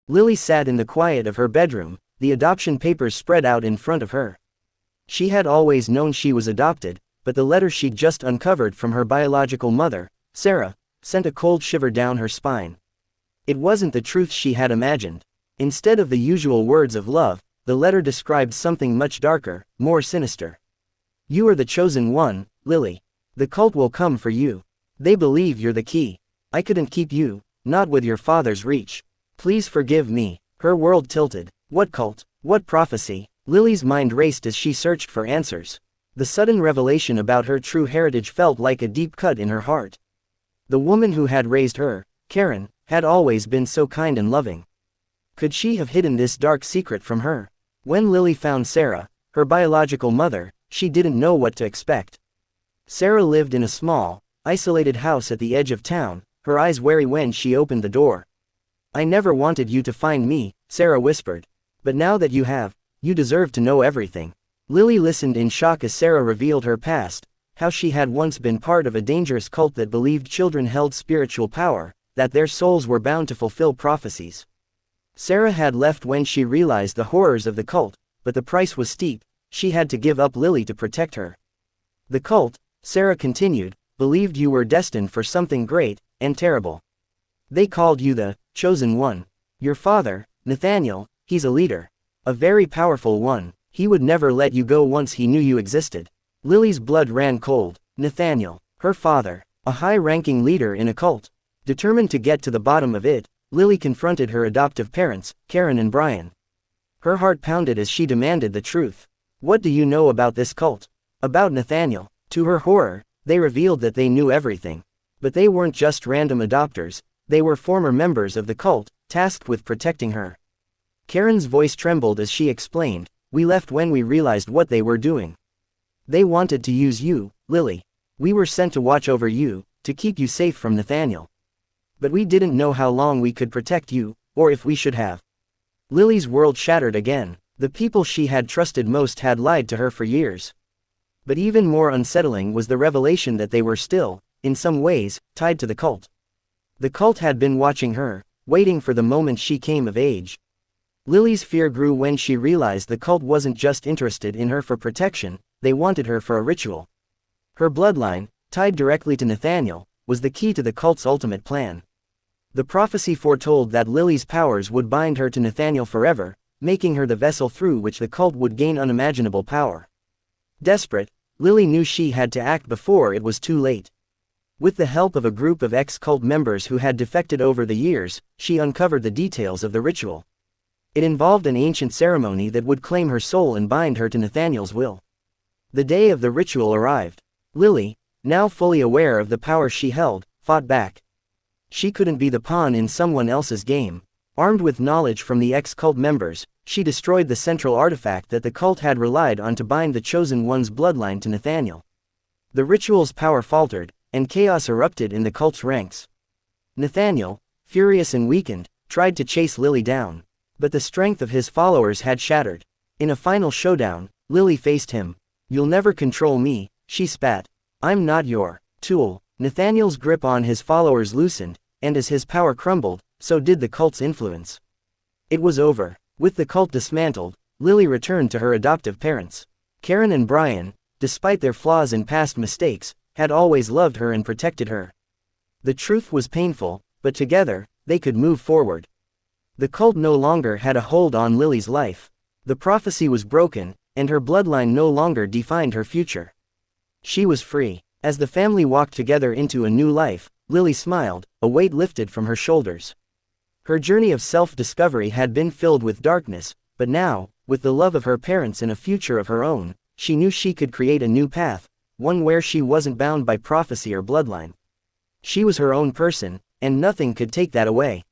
Lily sat in the quiet of her bedroom, the adoption papers spread out in front of her. She had always known she was adopted, but the letter she'd just uncovered from her biological mother, Sarah, sent a cold shiver down her spine. It wasn't the truth she had imagined. Instead of the usual words of love, the letter described something much darker, more sinister. You are the chosen one, Lily. The cult will come for you. They believe you're the key. I couldn't keep you, not with your father's reach. Please forgive me. Her world tilted. What cult? What prophecy? Lily's mind raced as she searched for answers. The sudden revelation about her true heritage felt like a deep cut in her heart. The woman who had raised her, Karen, had always been so kind and loving. Could she have hidden this dark secret from her? When Lily found Sarah, her biological mother, she didn't know what to expect. Sarah lived in a small, isolated house at the edge of town, her eyes wary when she opened the door. I never wanted you to find me, Sarah whispered. But now that you have, you deserve to know everything. Lily listened in shock as Sarah revealed her past, how she had once been part of a dangerous cult that believed children held spiritual power, that their souls were bound to fulfill prophecies. Sarah had left when she realized the horrors of the cult, but the price was steep. She had to give up Lily to protect her. The cult, Sarah continued, believed you were destined for something great and terrible. They called you the chosen one. Your father, Nathaniel, he's a leader. A very powerful one. He would never let you go once he knew you existed. Lily's blood ran cold. Nathaniel, her father, a high-ranking leader in a cult. Determined to get to the bottom of it, Lily confronted her adoptive parents, Karen and Brian. Her heart pounded as she demanded the truth. What do you know about this cult? About Nathaniel? To her horror, they revealed that they knew everything. But they weren't just random adopters, they were former members of the cult, tasked with protecting her. Karen's voice trembled as she explained, we left when we realized what they were doing. They wanted to use you, Lily. We were sent to watch over you, to keep you safe from Nathaniel. But we didn't know how long we could protect you, or if we should have. Lily's world shattered again. The people she had trusted most had lied to her for years. But even more unsettling was the revelation that they were still, in some ways, tied to the cult. The cult had been watching her, waiting for the moment she came of age. Lily's fear grew when she realized the cult wasn't just interested in her for protection, they wanted her for a ritual. Her bloodline, tied directly to Nathaniel, was the key to the cult's ultimate plan. The prophecy foretold that Lily's powers would bind her to Nathaniel forever, making her the vessel through which the cult would gain unimaginable power. Desperate, Lily knew she had to act before it was too late. With the help of a group of ex-cult members who had defected over the years, she uncovered the details of the ritual. It involved an ancient ceremony that would claim her soul and bind her to Nathaniel's will. The day of the ritual arrived. Lily, now fully aware of the power she held, fought back. She couldn't be the pawn in someone else's game. Armed with knowledge from the ex-cult members, she destroyed the central artifact that the cult had relied on to bind the chosen one's bloodline to Nathaniel. The ritual's power faltered, and chaos erupted in the cult's ranks. Nathaniel, furious and weakened, tried to chase Lily down. But the strength of his followers had shattered. In a final showdown, Lily faced him. You'll never control me, she spat. I'm not your tool. Nathaniel's grip on his followers loosened, and as his power crumbled, so did the cult's influence. It was over. With the cult dismantled, Lily returned to her adoptive parents. Karen and Brian, despite their flaws and past mistakes, had always loved her and protected her. The truth was painful, but together, they could move forward. The cult no longer had a hold on Lily's life. The prophecy was broken, and her bloodline no longer defined her future. She was free. As the family walked together into a new life, Lily smiled, a weight lifted from her shoulders. Her journey of self-discovery had been filled with darkness, but now, with the love of her parents and a future of her own, she knew she could create a new path, one where she wasn't bound by prophecy or bloodline. She was her own person, and nothing could take that away.